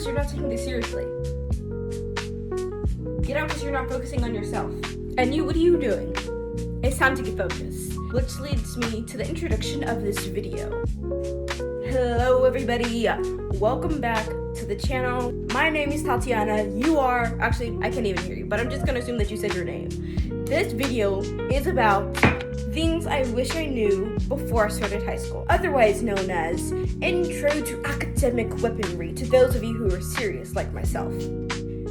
because you're not taking this seriously. Get out because you're not focusing on yourself. And you, what are you doing? It's time to get focused. Which leads me to the introduction of this video. Hello everybody, welcome back to the channel. My name is Tatiana. You are, actually I can't even hear you, but I'm just gonna assume that you said your name. This video is about things I wish I knew before I started high school, otherwise known as Intro to Academic Weaponry to those of you who are serious like myself.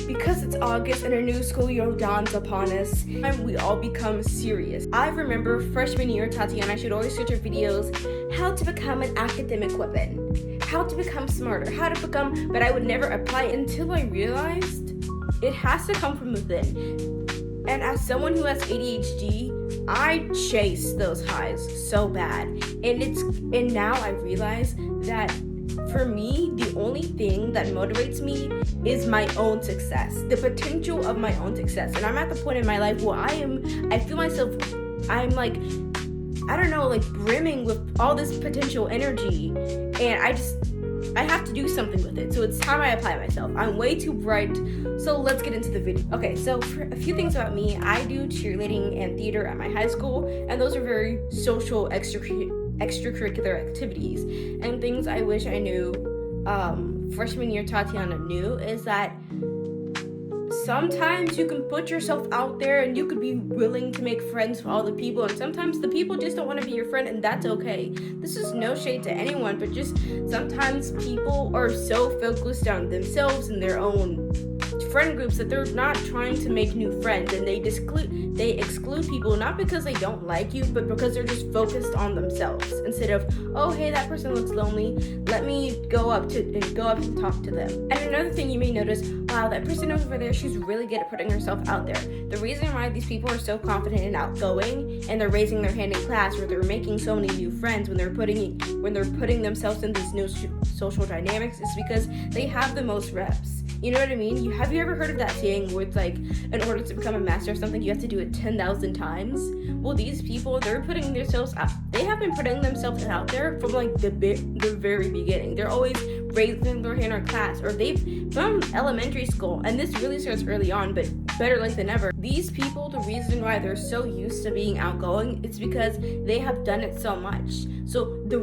Because it's August and a new school year dawns upon us, and we all become serious. I remember freshman year, Tatiana should always search her videos, how to become an academic weapon, how to become smarter, how to become, but I would never apply it until I realized it has to come from within. And as someone who has ADHD, I chase those highs so bad. And now I realize that for me, the only thing that motivates me is my own success, the potential of my own success. And I'm at the point in my life where I feel myself, I'm like, I don't know, like brimming with all this potential energy. And I have to do something with it. So it's time I apply myself. I'm way too bright. So let's get into the video. Okay, so for a few things about me, I do cheerleading and theater at my high school. And those are very social extracurricular activities. And things I wish I knew freshman year Tatiana knew is that sometimes you can put yourself out there and you could be willing to make friends with all the people, and sometimes the people just don't want to be your friend, and that's okay. This is no shade to anyone, but just sometimes people are so focused on themselves and their own friend groups that they're not trying to make new friends, and they exclude people not because they don't like you, but because they're just focused on themselves instead of, oh hey, that person looks lonely, let me go up and talk to them. And another thing you may notice, wow, that person over there, she's really good at putting herself out there. The reason why these people are so confident and outgoing and they're raising their hand in class, or they're making so many new friends when they're putting themselves in these new social dynamics, is because they have the most reps. You know what I mean? Have you ever heard of that saying where it's like, in order to become a master of something, you have to do it 10,000 times? Well, these people, they're putting themselves out. They have been putting themselves out there from like the very beginning. They're always raising their hand in class, or they've from elementary school, and this really starts early on, but better late than never. These people, the reason why they're so used to being outgoing, it's because they have done it so much. So the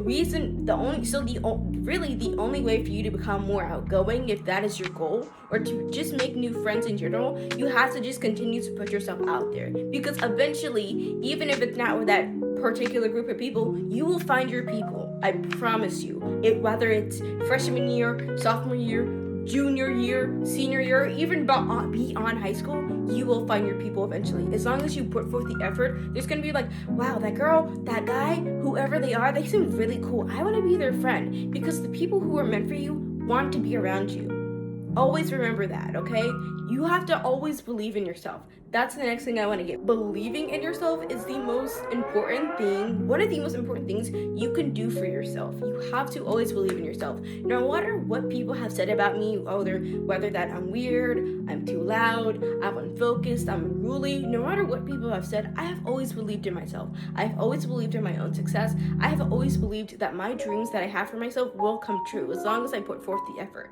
only way for you to become more outgoing, if that is your goal, or to just make new friends in general, you have to just continue to put yourself out there. Because eventually, even if it's not with that particular group of people, you will find your people. I promise you. Whether it's freshman year, sophomore year, junior year, senior year, even beyond high school, you will find your people eventually. As long as you put forth the effort, there's gonna be like, wow, that girl, that guy, whoever they are, they seem really cool. I want to be their friend. Because the people who are meant for you want to be around you. Always remember that, okay? You have to always believe in yourself. That's the next thing I want to get. Believing in yourself is the most important thing, one of the most important things you can do for yourself. You have to always believe in yourself. No matter what people have said about me, whether that I'm weird, I'm too loud, I'm unfocused, I'm unruly, no matter what people have said, I have always believed in myself. I've always believed in my own success. I have always believed that my dreams that I have for myself will come true as long as I put forth the effort.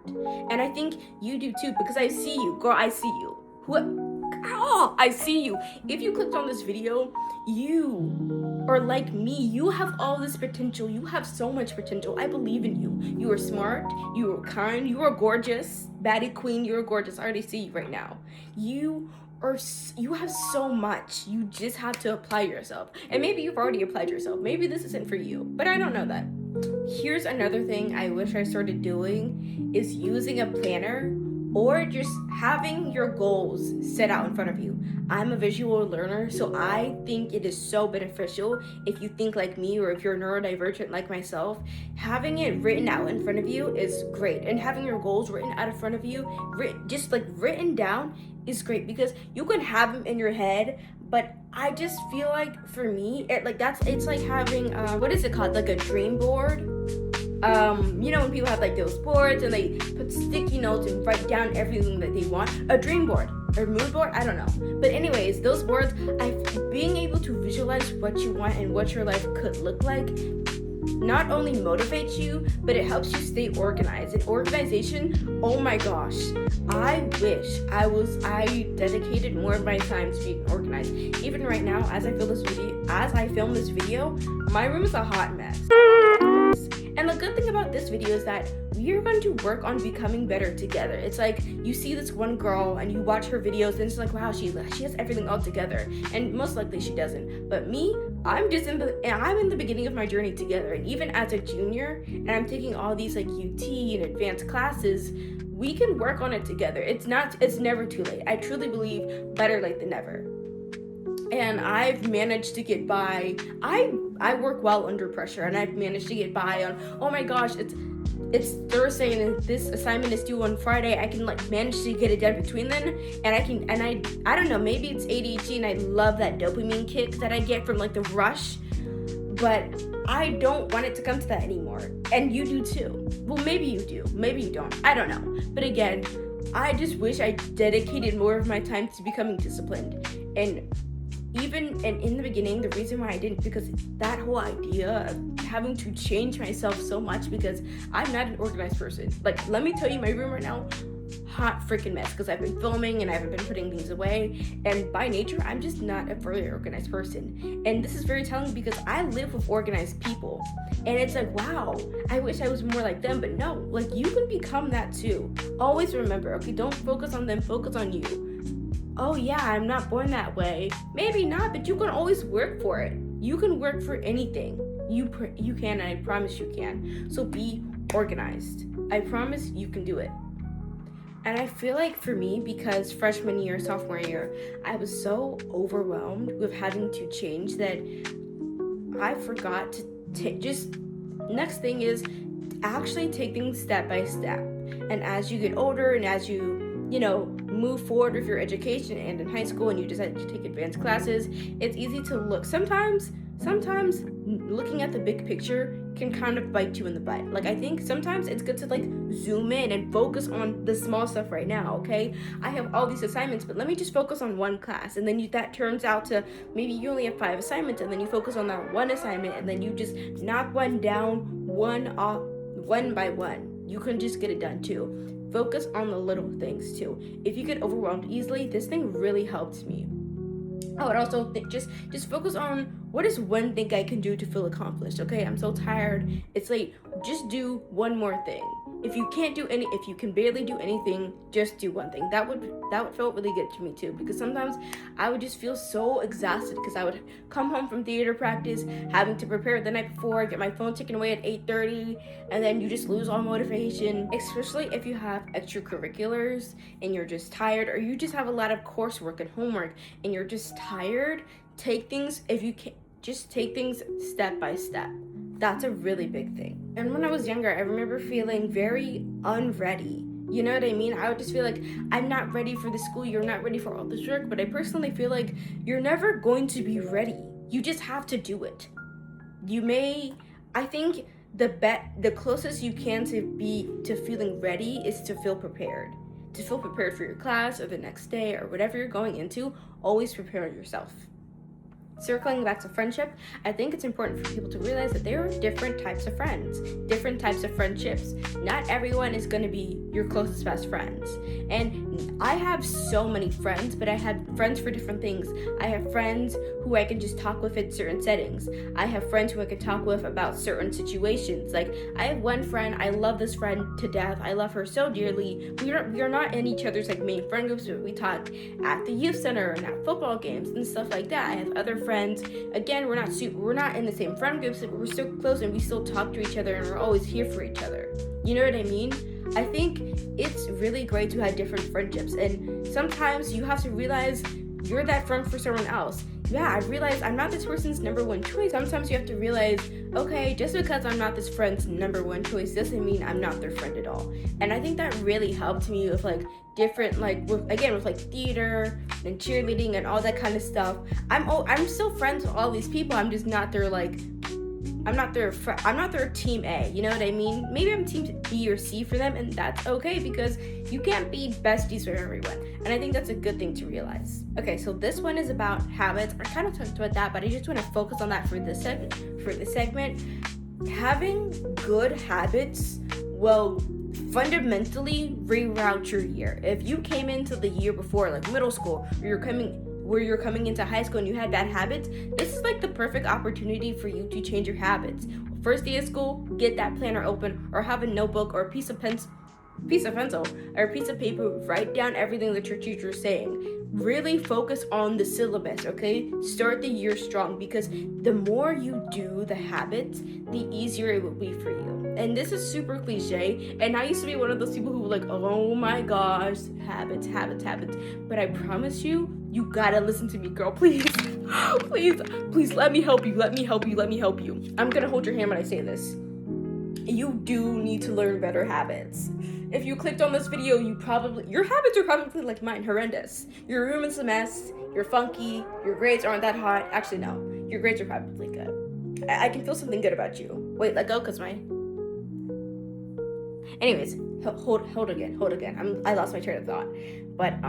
And I think you do too, because I see you. Girl, I see you. I see you. If you clicked on this video, you are like me. You have all this potential. You have so much potential. I believe in you. You are smart. You are kind. You are gorgeous. Baddie queen, you are gorgeous. I already see you right now. You have so much. You just have to apply yourself. And maybe you've already applied yourself. Maybe this isn't for you, but I don't know that. Here's another thing I wish I started doing is using a planner, or just having your goals set out in front of you. I'm a visual learner, so I think it is so beneficial if you think like me, or if you're neurodivergent like myself. Having it written out in front of you is great, and having your goals written out in front of you, written down, is great, because you can have them in your head, but I just feel like for me, it's like having what is it called, like a dream board. You know when people have like those boards and they put sticky notes and write down everything that they want? A dream board or mood board, I don't know. But anyways, those boards, being able to visualize what you want and what your life could look like not only motivates you, but it helps you stay organized. And organization, oh my gosh, I wish I dedicated more of my time to being organized. Even right now, as I film this video, my room is a hot mess. And the good thing about this video is that we are going to work on becoming better together. It's like you see this one girl and you watch her videos and it's like, wow, she has everything all together, and most likely she doesn't. But me, I'm in the beginning of my journey together. And even as a junior, and I'm taking all these like UT and advanced classes, we can work on it together. It's never too late. I truly believe better late than never. And I've managed to get by. I work well under pressure, and I've managed to get by on, oh my gosh, it's Thursday and this assignment is due on Friday. I can like manage to get it done between then, and I don't know, maybe it's ADHD and I love that dopamine kick that I get from like the rush, but I don't want it to come to that anymore. And you do too. Well, maybe you do, maybe you don't, I don't know. But again, I just wish I dedicated more of my time to becoming disciplined. And in the beginning, the reason why I didn't, because that whole idea of having to change myself so much, because I'm not an organized person. Like, let me tell you, my room right now, hot freaking mess, because I've been filming and I haven't been putting things away, and by nature, I'm just not a very organized person. And this is very telling because I live with organized people, and it's like, wow, I wish I was more like them. But no, like, you can become that too. Always remember, okay, don't focus on them, focus on you. Oh yeah, I'm not born that way. Maybe not, but you can always work for it. You can work for anything. You can, and I promise you can. So be organized. I promise you can do it. And I feel like for me, because freshman year, sophomore year, I was so overwhelmed with having to change that I forgot to next thing is actually take things step by step. And as you get older and as you move forward with your education, and in high school and you decide to take advanced classes, it's easy to look. Sometimes looking at the big picture can kind of bite you in the butt. Like, I think sometimes it's good to like zoom in and focus on the small stuff right now, okay? I have all these assignments, but let me just focus on one class. And then that turns out to maybe you only have 5 assignments, and then you focus on that one assignment, and then you just knock one down, one by one. You can just get it done too. Focus on the little things too. If you get overwhelmed easily, this thing really helps me. Oh, and also just focus on what is one thing I can do to feel accomplished. Okay, I'm so tired, it's late. Just do one more thing. If you can barely do anything, just do one thing. That would felt really good to me too, because sometimes I would just feel so exhausted because I would come home from theater practice, having to prepare the night before, get my phone taken away at 8:30, and then you just lose all motivation, especially if you have extracurriculars and you're just tired, or you just have a lot of coursework and homework and you're just tired. Take things step by step. That's a really big thing. And when I was younger, I remember feeling very unready. You know what I mean? I would just feel like, I'm not ready for the school, you're not ready for all this work. But I personally feel like you're never going to be ready. You just have to do it. I think the closest you can to feeling ready is to feel prepared. To feel prepared for your class or the next day or whatever you're going into, always prepare yourself. Circling back to friendship, I think it's important for people to realize that there are different types of friends, different types of friendships. Not everyone is going to be your closest best friends. And I have so many friends, but I have friends for different things. I have friends who I can just talk with in certain settings. I have friends who I can talk with about certain situations. Like, I have one friend, I love this friend to death. I love her so dearly. We are not in each other's like main friend groups, but we talk at the youth center and at football games and stuff like that. I have other friends, again, we're not in the same friend groups, but we're still close and we still talk to each other and we're always here for each other. You know what I mean? I think it's really great to have different friendships, and sometimes you have to realize you're that friend for someone else. Yeah, I realize I'm not this person's number one choice. Sometimes you have to realize, okay, just because I'm not this friend's number one choice doesn't mean I'm not their friend at all. And I think that really helped me with like different, with like theater and cheerleading and all that kind of stuff. I'm still friends with all these people. I'm just not their I'm not their team A, you know what I mean? Maybe I'm team B or C for them, and that's okay, because you can't be besties for everyone. And I think that's a good thing to realize. Okay, so this one is about habits. I kind of talked about that, but I just want to focus on that for this segment. having good habits will fundamentally reroute your year. If you came into the year before, like middle school, or you're coming into high school and you had bad habits, this is like the perfect opportunity for you to change your habits. First day of school, get that planner open, or have a notebook or a piece of pencil or a piece of paper, write down everything that your teacher is saying. Really focus on the syllabus, okay? Start the year strong, because the more you do the habits, the easier it will be for you. And this is super cliche, and I used to be one of those people who were like, oh my gosh, habits. But I promise you, you gotta listen to me, girl. Please, please let me help you. I'm gonna hold your hand when I say this. You do need to learn better habits. If you clicked on this video, your habits are probably like mine, horrendous. Your room is a mess, you're funky, your grades aren't that hot. Actually, no, your grades are probably good. I can feel something good about you. Wait, let go, cause anyways, hold again. I lost my train of thought. But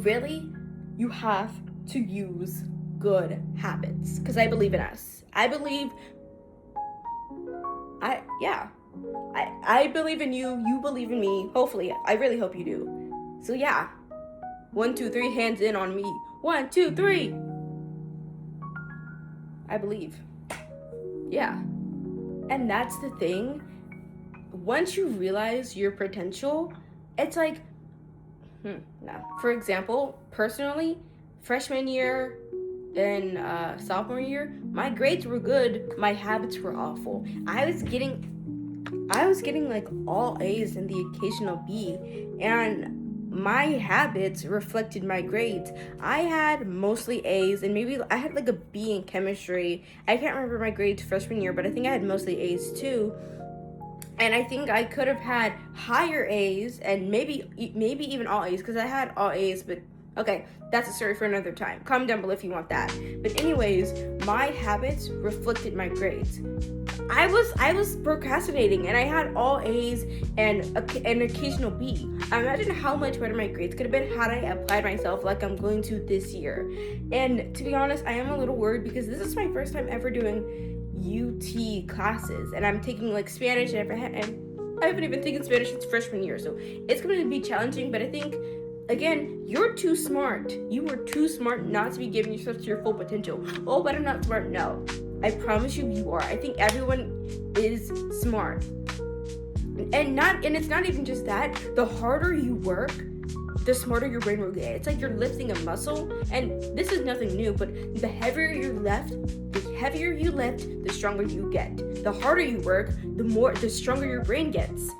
really, you have to use good habits, cause I believe in us. I believe in you, you believe in me. Hopefully, I really hope you do. So yeah, 1, 2, 3, hands in on me. 1, 2, 3. I believe. Yeah. And that's the thing. Once you realize your potential, it's like, no. For example, personally, freshman year and sophomore year, my grades were good, my habits were awful. I was getting like all A's and the occasional B, and my habits reflected my grades. I had mostly A's, and maybe I had like a B in chemistry. I can't remember my grades freshman year, but I think I had mostly A's too. And I think I could have had higher A's and maybe even all A's, because I had all A's, but okay, that's a story for another time. Comment down below if you want that. But anyways, my habits reflected my grades. I was procrastinating, and I had all A's and an occasional B. Imagine how much better my grades could have been had I applied myself like I'm going to this year. And to be honest, I am a little worried, because this is my first time ever doing UT classes, and I'm taking like Spanish, and I haven't even taken Spanish since freshman year, so it's going to be challenging. But I think, again, you're too smart. You were too smart not to be giving yourself to your full potential. Oh, but I'm not smart. No, I promise you are. I think everyone is smart, and it's not even just that. The harder you work, the smarter your brain will get. It's like you're lifting a muscle, and this is nothing new, but the heavier you lift, the stronger you get. The harder you work, the stronger your brain gets.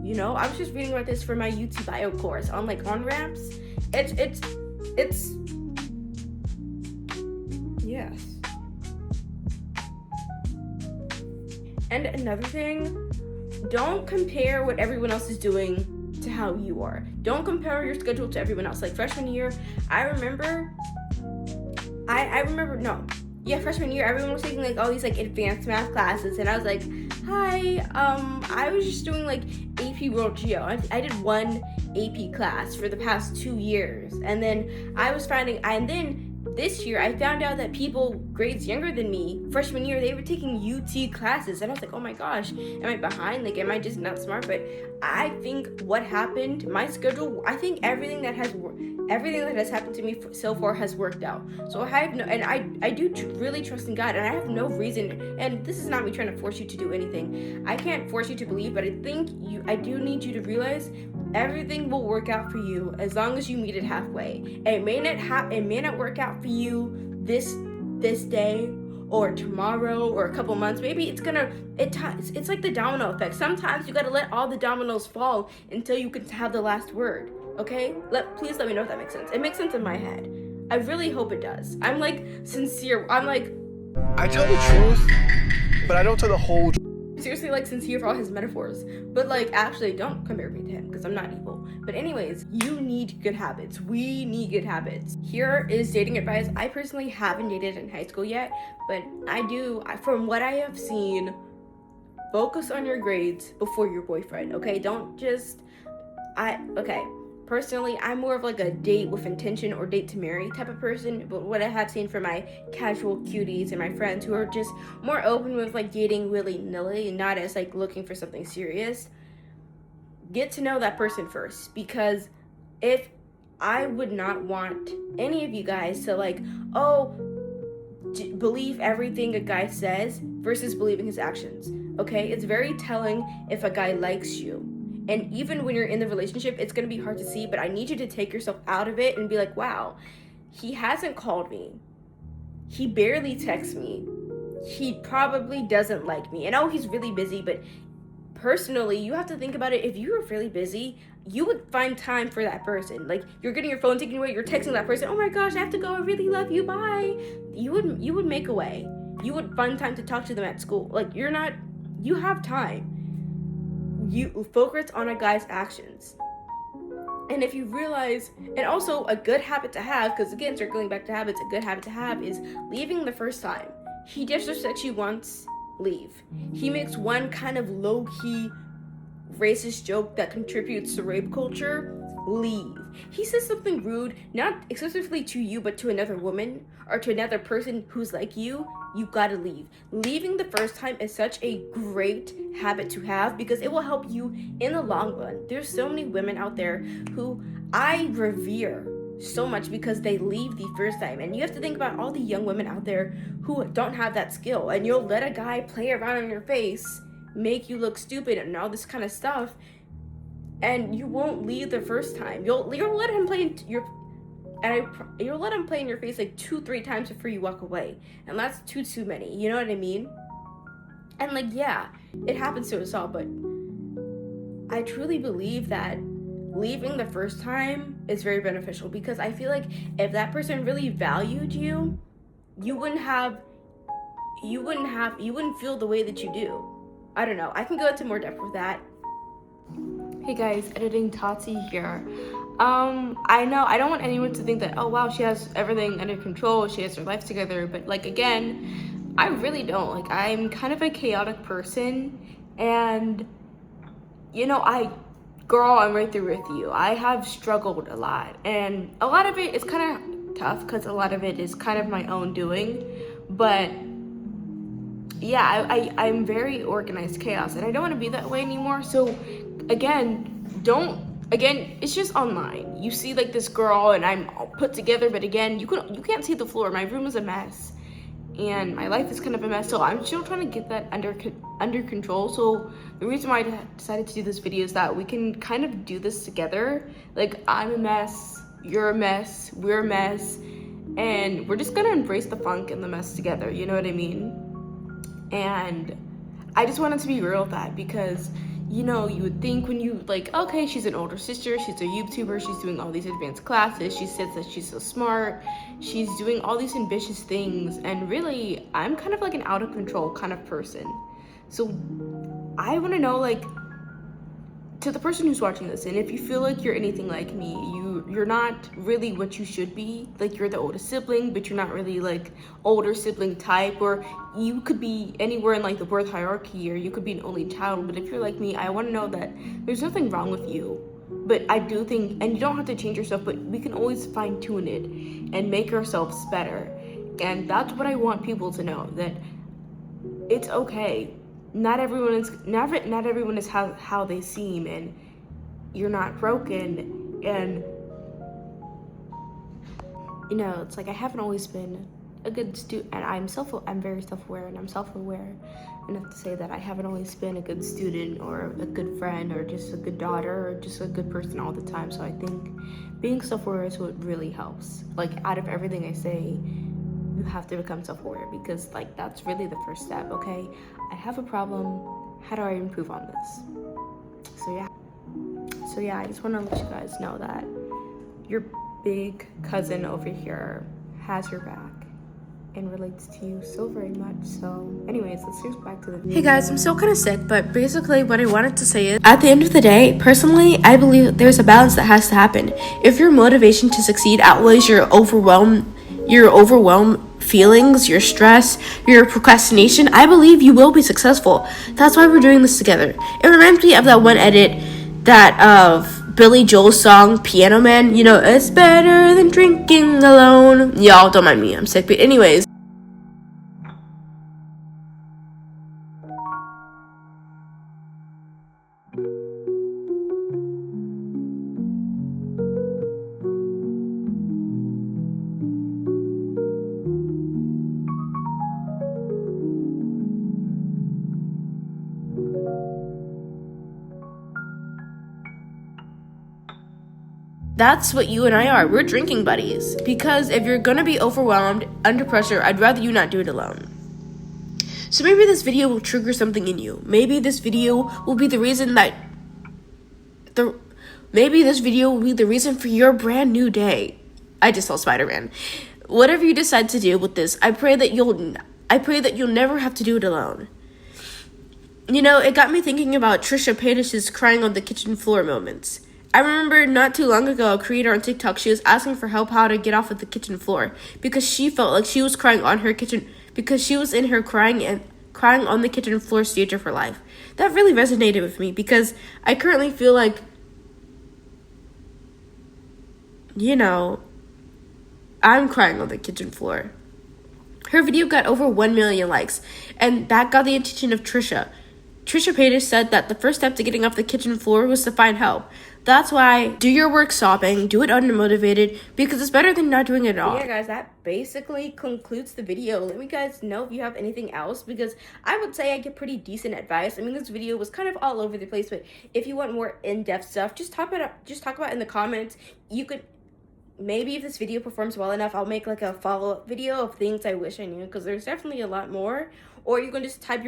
You know, I was just reading about this for my UT bio course on like on-ramps. It's yes. And another thing, don't compare what everyone else is doing to how you are. Don't compare your schedule to everyone else. Like freshman year, freshman year, everyone was taking like all these like advanced math classes, and I was like, hi, I was just doing like AP World Geo. I did one AP class for the past 2 years, and then this year I found out that people grades younger than me, freshman year, they were taking UT classes, and I was like, oh my gosh, am I behind? Like, am I just not smart? But I think what happened, my schedule, I think everything that has happened to me so far has worked out. So I do really trust in God, and I have no reason, and this is not me trying to force you to do anything. I can't force you to believe, but I do need you to realize everything will work out for you as long as you meet it halfway. It may not work out for you this day or tomorrow or a couple months. Maybe it's like the domino effect. Sometimes you gotta let all the dominoes fall until you can have the last word. Okay? Please let me know if that makes sense. It makes sense in my head. I really hope it does. I'm like sincere. I tell the truth, but I don't tell the whole truth. Seriously, like, sincere for all his metaphors, but like, actually, don't compare me to him, because I'm not evil. But anyways, you need good habits. We need good habits. Here is dating advice. I personally haven't dated in high school yet, but from what I have seen, focus on your grades before your boyfriend. Okay, personally, I'm more of like a date with intention or date to marry type of person. But what I have seen from my casual cuties and my friends who are just more open with like dating willy-nilly and not as like looking for something serious, get to know that person first. Because if I would not want any of you guys to like, oh, believe everything a guy says versus believing his actions. Okay, it's very telling if a guy likes you. And even when you're in the relationship, it's going to be hard to see, but I need you to take yourself out of it and be like, wow, he hasn't called me. He barely texts me. He probably doesn't like me. And oh, he's really busy, but personally, you have to think about it. If you were really busy, you would find time for that person. Like, you're getting your phone taken away, you're texting that person, oh my gosh, I have to go, I really love you, bye. You would make a way. You would find time to talk to them at school. Like, you have time. You focus on a guy's actions. And if you realize, and also a good habit to have, because again, circling back to habits, a good habit to have is leaving the first time. He disrespects you once, leave. He makes one kind of low-key racist joke that contributes to rape culture, leave. He says something rude, not exclusively to you, but to another woman or to another person who's like you gotta leave. Leaving the first time is such a great habit to have because it will help you in the long run. There's so many women out there who I revere so much because they leave the first time. And you have to think about all the young women out there who don't have that skill, and you'll let a guy play around in your face, make you look stupid and all this kind of stuff, and you won't leave the first time. You'll let him play you'll let him play in your face like 2-3 times before you walk away, and that's too many. You know what I mean? And like, yeah, it happens to us all, but I truly believe that leaving the first time is very beneficial, because I feel like if that person really valued you, you wouldn't feel the way that you do. I don't know. I can go into more depth with that. Hey guys, editing Tati here. I know I don't want anyone to think that, oh wow, she has everything under control, she has her life together, but like, again, I really don't. Like, I'm kind of a chaotic person, and you know, girl, I'm right there with you. I have struggled a lot, and a lot of it is kind of tough because a lot of it is kind of my own doing, but yeah, I'm very organized chaos, and I don't want to be that way anymore. So again, it's just online. You see like this girl and I'm all put together, but again, you can't see the floor. My room is a mess and my life is kind of a mess, so I'm still trying to get that under control. So the reason why I decided to do this video is that we can kind of do this together. Like, I'm a mess, you're a mess, we're a mess, and we're just gonna embrace the funk and the mess together, you know what I mean? And I just wanted to be real with that, because you know, you would think when you like, okay, she's an older sister, she's a YouTuber, she's doing all these advanced classes, she says that she's so smart, she's doing all these ambitious things, and really, I'm kind of like an out of control kind of person. So I want to know, like, to the person who's watching this, and if you feel like you're anything like me, you're not really what you should be. Like, you're the oldest sibling, but you're not really like older sibling type, or you could be anywhere in like the birth hierarchy, or you could be an only child. But if you're like me, I want to know that there's nothing wrong with you. But I do think, and you don't have to change yourself, but we can always fine tune it and make ourselves better. And that's what I want people to know, that it's okay. Not everyone is how they seem, and you're not broken. And you know, it's like, I haven't always been a good student, and I'm very self-aware, and I'm self-aware enough to say that I haven't always been a good student or a good friend or just a good daughter or just a good person all the time. So I think being self-aware is what really helps. Like, out of everything I say, you have to become self-aware, because like, that's really the first step. Okay, I have a problem, how do I improve on this? So yeah, I just want to let you guys know that your big cousin over here has your back and relates to you so very much. So anyways, let's get back to the video. Hey guys, I'm still kind of sick, but basically what I wanted to say is, at the end of the day, personally, I believe there's a balance that has to happen. If your motivation to succeed outweighs your overwhelmed feelings, your stress, your procrastination, I believe you will be successful. That's why we're doing this together. It reminds me of that one edit that of Billy Joel song, Piano Man. You know, it's better than drinking alone. Y'all don't mind me, I'm sick. But anyways. That's what you and I are. We're drinking buddies. Because if you're gonna be overwhelmed, under pressure, I'd rather you not do it alone. So maybe this video will trigger something in you. Maybe this video will be the reason for your brand new day. I just saw Spider-Man. Whatever you decide to do with this, I pray that you'll never have to do it alone. You know, it got me thinking about Trisha Paytas's crying on the kitchen floor moments. I remember not too long ago, a creator on TikTok, she was asking for help how to get off of the kitchen floor because she felt like she was crying on her kitchen, because she was in her crying on the kitchen floor stage of her life. That really resonated with me because I currently feel like, you know, I'm crying on the kitchen floor. Her video got over 1 million likes, and that got the attention of Trisha. Trisha Paytas said that the first step to getting off the kitchen floor was to find help. That's why do your work sobbing, do it unmotivated, because it's better than not doing it at all. Yeah, guys, that basically concludes the video. Let me guys know if you have anything else, because I would say I get pretty decent advice. I mean, this video was kind of all over the place, but if you want more in-depth stuff, just talk about it in the comments. You could, maybe if this video performs well enough, I'll make like a follow-up video of things I wish I knew, because there's definitely a lot more. Or you can just type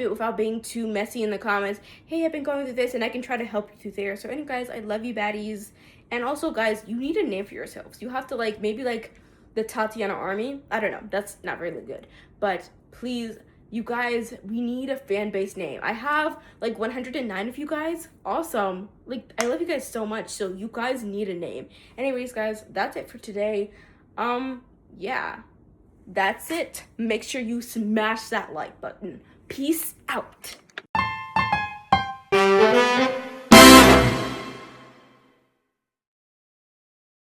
it without being too messy in the comments. Hey, I've been going through this, and I can try to help you through there. So anyway, guys, I love you, baddies. And also, guys, you need a name for yourselves. You have to, like, maybe, like, the Tatiana Army. I don't know. That's not really good. But please, you guys, we need a fan-based name. I have, like, 109 of you guys. Awesome. Like, I love you guys so much. So you guys need a name. Anyways, guys, that's it for today. Yeah. That's it. Make sure you smash that like button. Peace out.